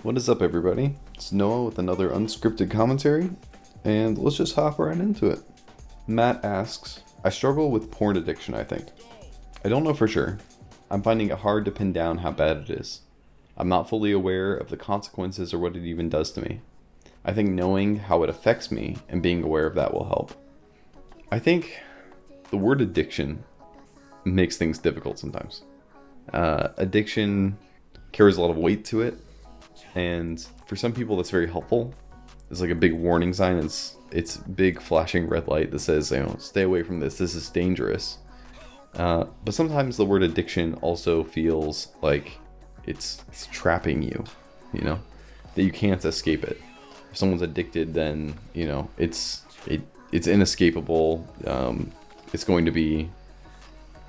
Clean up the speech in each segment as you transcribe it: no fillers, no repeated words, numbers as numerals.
What is up, everybody? It's Noah with another unscripted commentary, and let's just hop right into it. Matt asks, I struggle with porn addiction, I think. I don't know for sure. I'm finding it hard to pin down how bad it is. I'm not fully aware of the consequences or what it even does to me. I think knowing how it affects me and being aware of that will help. I think the word addiction makes things difficult sometimes. Addiction carries a lot of weight to it, and for some people that's very helpful. It's like a big warning sign. It's big flashing red light that says, stay away from this. This is dangerous. But sometimes the word addiction also feels like it's trapping you, that you can't escape it. If someone's addicted, then it's inescapable. It's going to be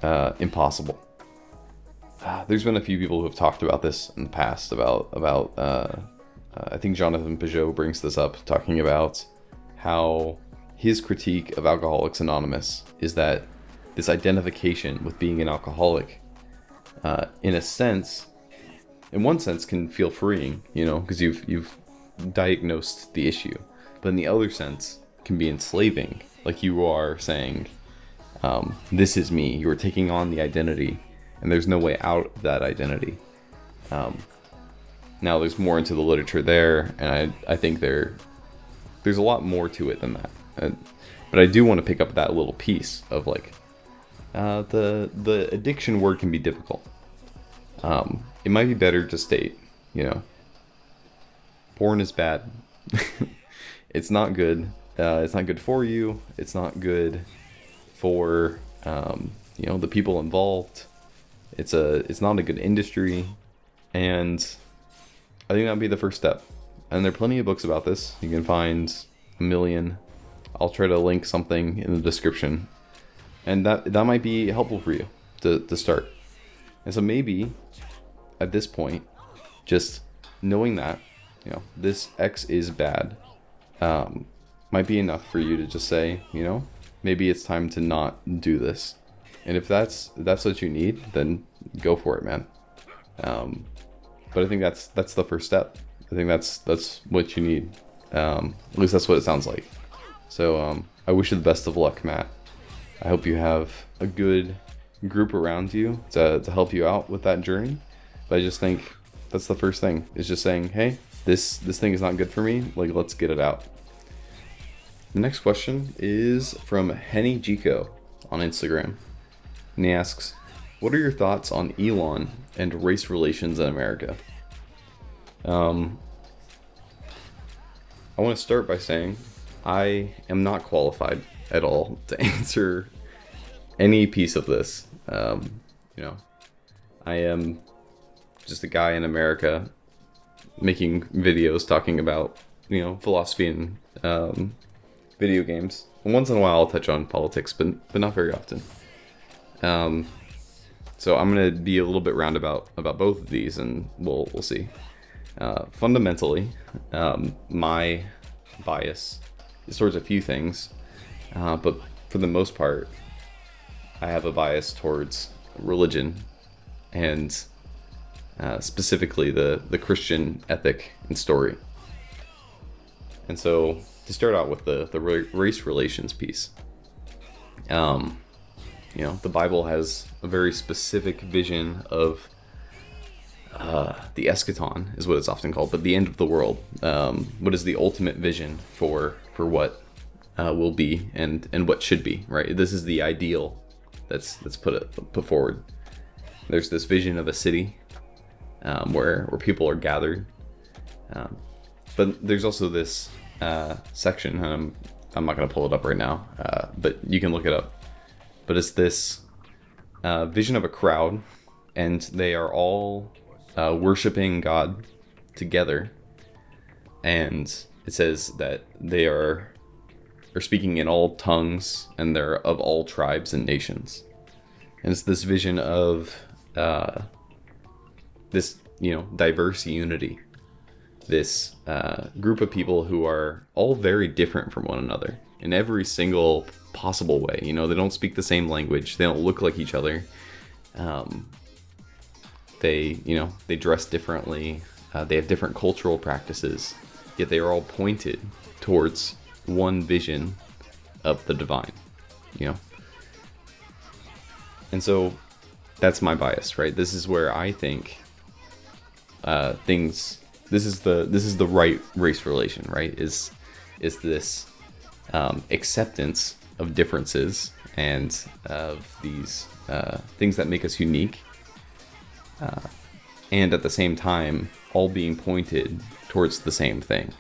impossible. There's been a few people who have talked about this in the past about I think Jonathan Peugeot brings this up, talking about how his critique of Alcoholics Anonymous is that this identification with being an alcoholic, in one sense, can feel freeing, because you've diagnosed the issue, but in the other sense, can be enslaving. Like you are saying, this is me. You are taking on the identity, and there's no way out of that identity. Now, there's more into the literature there, and I think there's a lot more to it than that. But I do want to pick up that little piece of the addiction word can be difficult. It might be better to state, porn is bad. It's not good. It's not good for you. It's not good for the people involved. It's not a good industry, and I think that'd be the first step. And there are plenty of books about this. You can find a million. I'll try to link something in the description, and that might be helpful for you to start. And so maybe at this point, just knowing that this X is bad might be enough for you to just say, maybe it's time to not do this. And if that's what you need, then go for it, man. But I think that's the first step. I think that's what you need. At least that's what it sounds like. So I wish you the best of luck, Matt. I hope you have a good group around you to help you out with that journey. But I just think that's the first thing, is just saying, hey, this thing is not good for me. Let's get it out. The next question is from Henny Jico on Instagram. And he asks, what are your thoughts on Elon and race relations in America? I want to start by saying I am not qualified at all to answer any piece of this. I am just a guy in America making videos talking about, philosophy and video games. And once in a while I'll touch on politics, but not very often. So I'm going to be a little bit roundabout about both of these, and we'll see. Fundamentally, my bias is towards a few things, but for the most part, I have a bias towards religion, and specifically the Christian ethic and story. And so to start out with the race relations piece, the Bible has a very specific vision of the eschaton, is what it's often called, but the end of the world. What is the ultimate vision for what will be and what should be, right? This is the ideal that's put forward. There's this vision of a city where people are gathered, but there's also this section, and I'm not going to pull it up right now, but you can look it up. But it's this vision of a crowd, and they are all worshiping God together. And it says that they are speaking in all tongues, and they're of all tribes and nations. And it's this vision of this, diverse unity. This group of people who are all very different from one another in every single possible way. They don't speak the same language. They don't look like each other. They dress differently. They have different cultural practices, yet they are all pointed towards one vision of the divine, you know? And so that's my bias, right? This is where I think this is the right race relation, right? Is this acceptance of differences and of these things that make us unique, and at the same time all being pointed towards the same thing,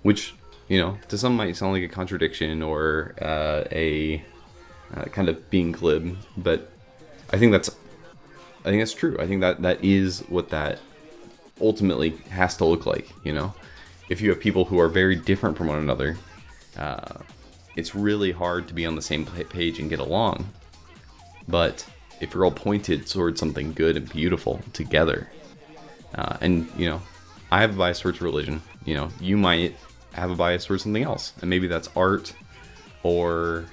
which, you know, to some might sound like a contradiction or a kind of being glib, but I think that's true. I think that is what that ultimately has to look like, you know? If you have people who are very different from one another, it's really hard to be on the same page and get along. But if you're all pointed towards something good and beautiful together, and, you know, I have a bias towards religion, you know, you might have a bias towards something else, and maybe that's art or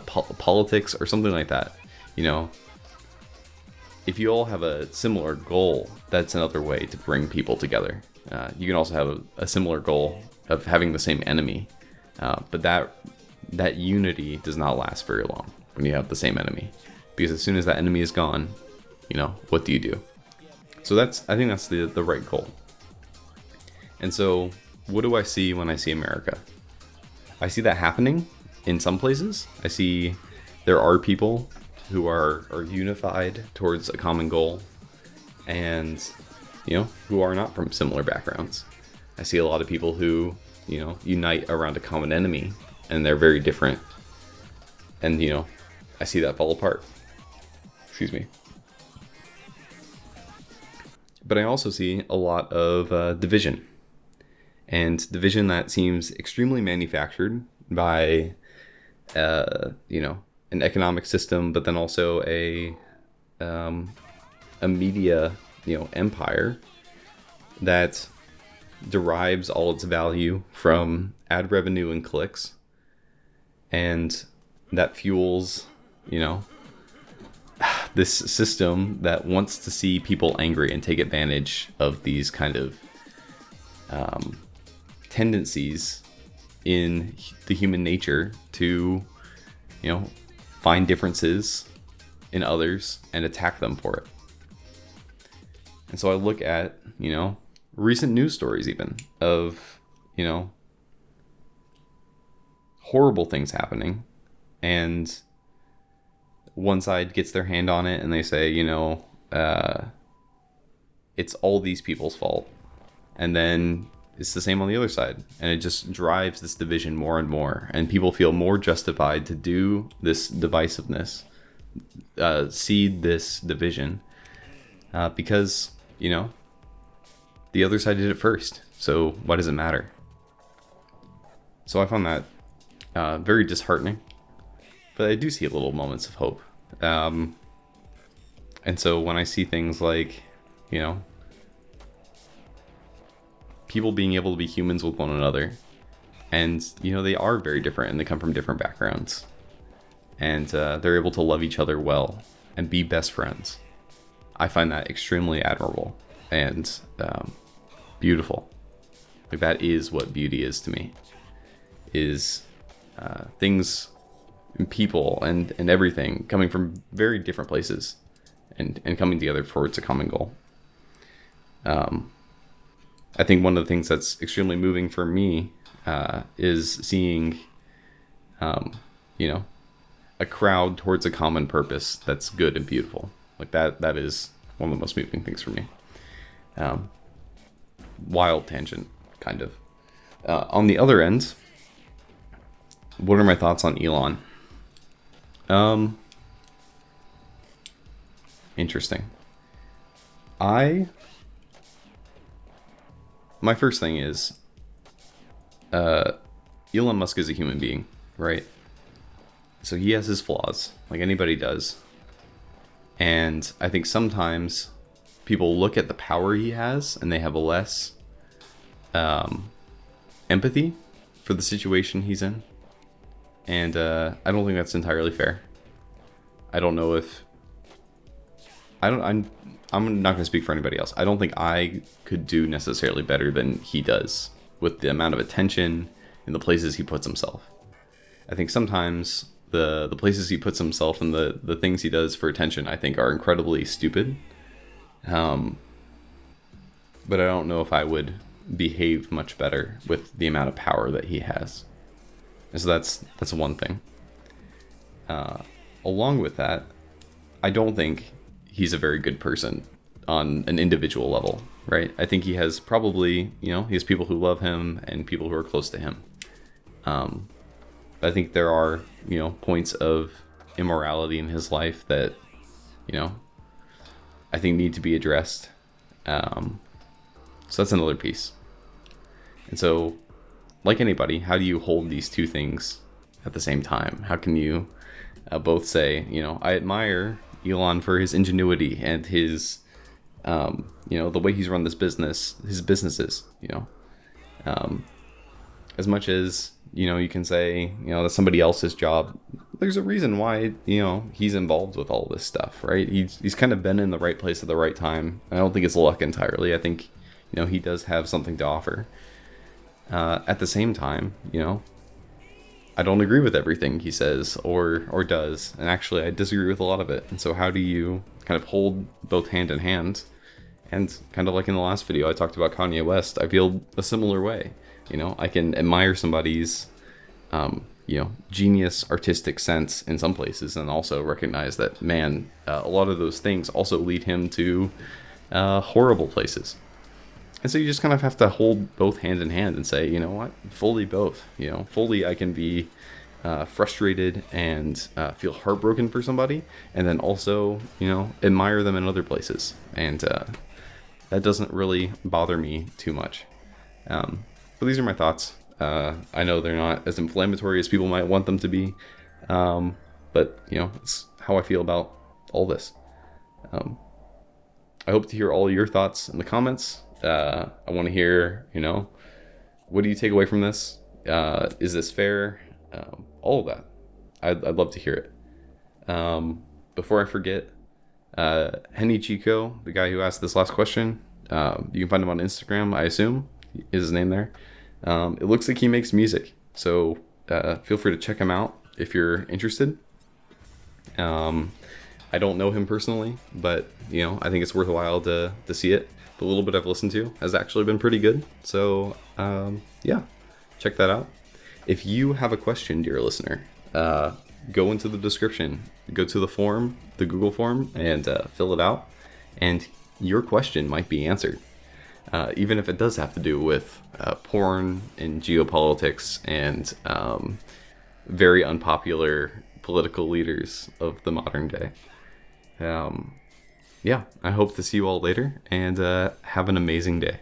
politics or something like that, you know. If you all have a similar goal, that's another way to bring people together. You can also have a similar goal of having the same enemy, but that unity does not last very long when you have the same enemy, because as soon as that enemy is gone, you know, what do you do? So I think that's the right goal. And so what do I see when I see America? I see that happening in some places. I see there are people who are unified towards a common goal, and, you know, who are not from similar backgrounds. I see a lot of people who, you know, unite around a common enemy, and they're very different. And, you know, I see that fall apart. Excuse me. But I also see a lot of division. And division that seems extremely manufactured by, you know, an economic system, but then also a media, you know, empire that derives all its value from ad revenue and clicks, and that fuels, you know, this system that wants to see people angry and take advantage of these kind of tendencies in the human nature to, you know, find differences in others and attack them for it. And so I look at, you know, recent news stories even of, you know, horrible things happening, and one side gets their hand on it and they say, you know, it's all these people's fault. And then it's the same on the other side. And it just drives this division more and more. And people feel more justified to do this divisiveness, seed this division, because, you know, the other side did it first. So why does it matter? So I found that very disheartening. But I do see little moments of hope. And so when I see things like, you know, people being able to be humans with one another, and, you know, they are very different and they come from different backgrounds, and they're able to love each other well and be best friends, I find that extremely admirable and beautiful. Like, that is what beauty is to me, is things, people and everything coming from very different places and coming together towards a common goal. I think one of the things that's extremely moving for me is seeing, you know, a crowd towards a common purpose that's good and beautiful. Like, that is one of the most moving things for me. Wild tangent, kind of. On the other end, what are my thoughts on Elon? Interesting. My first thing is, Elon Musk is a human being, right? So he has his flaws, like anybody does. And I think sometimes people look at the power he has and they have a less empathy for the situation he's in. And I don't think that's entirely fair. I don't know if I'm not going to speak for anybody else. I don't think I could do necessarily better than he does with the amount of attention in the places he puts himself. I think sometimes the places he puts himself and the things he does for attention, I think, are incredibly stupid. But I don't know if I would behave much better with the amount of power that he has. And so that's one thing. Along with that, I don't think he's a very good person on an individual level, right? I think he has probably, he has people who love him and people who are close to him. I think there are, points of immorality in his life that, I think need to be addressed. So that's another piece. And so, like anybody, how do you hold these two things at the same time? How can you both say, I admire Elon for his ingenuity and his, the way he's run his businesses, as much as, you can say, that's somebody else's job. There's a reason why, he's involved with all this stuff, right? He's kind of been in the right place at the right time. I don't think it's luck entirely. I think, he does have something to offer. At the same time, I don't agree with everything he says or does. And actually, I disagree with a lot of it. And so how do you kind of hold both hand in hand? And kind of like in the last video, I talked about Kanye West. I feel a similar way. I can admire somebody's, genius artistic sense in some places and also recognize that, man, a lot of those things also lead him to horrible places. And so you just kind of have to hold both hand in hand and say, what, fully both, fully I can be frustrated and feel heartbroken for somebody, and then also, admire them in other places. And that doesn't really bother me too much. But these are my thoughts. I know they're not as inflammatory as people might want them to be. But, it's how I feel about all this. I hope to hear all your thoughts in the comments. I want to hear, what do you take away from this? Is this fair? All of that. I'd love to hear it. Before I forget, Henny Chico, the guy who asked this last question, you can find him on Instagram, I assume, is his name there. It looks like he makes music, so feel free to check him out if you're interested. I don't know him personally, but, I think it's worthwhile to see it. The little bit I've listened to has actually been pretty good. So, yeah, check that out. If you have a question, dear listener, go into the description, go to the form, the Google form, and fill it out. And your question might be answered. Even if it does have to do with porn and geopolitics and very unpopular political leaders of the modern day. Yeah, I hope to see you all later, and have an amazing day.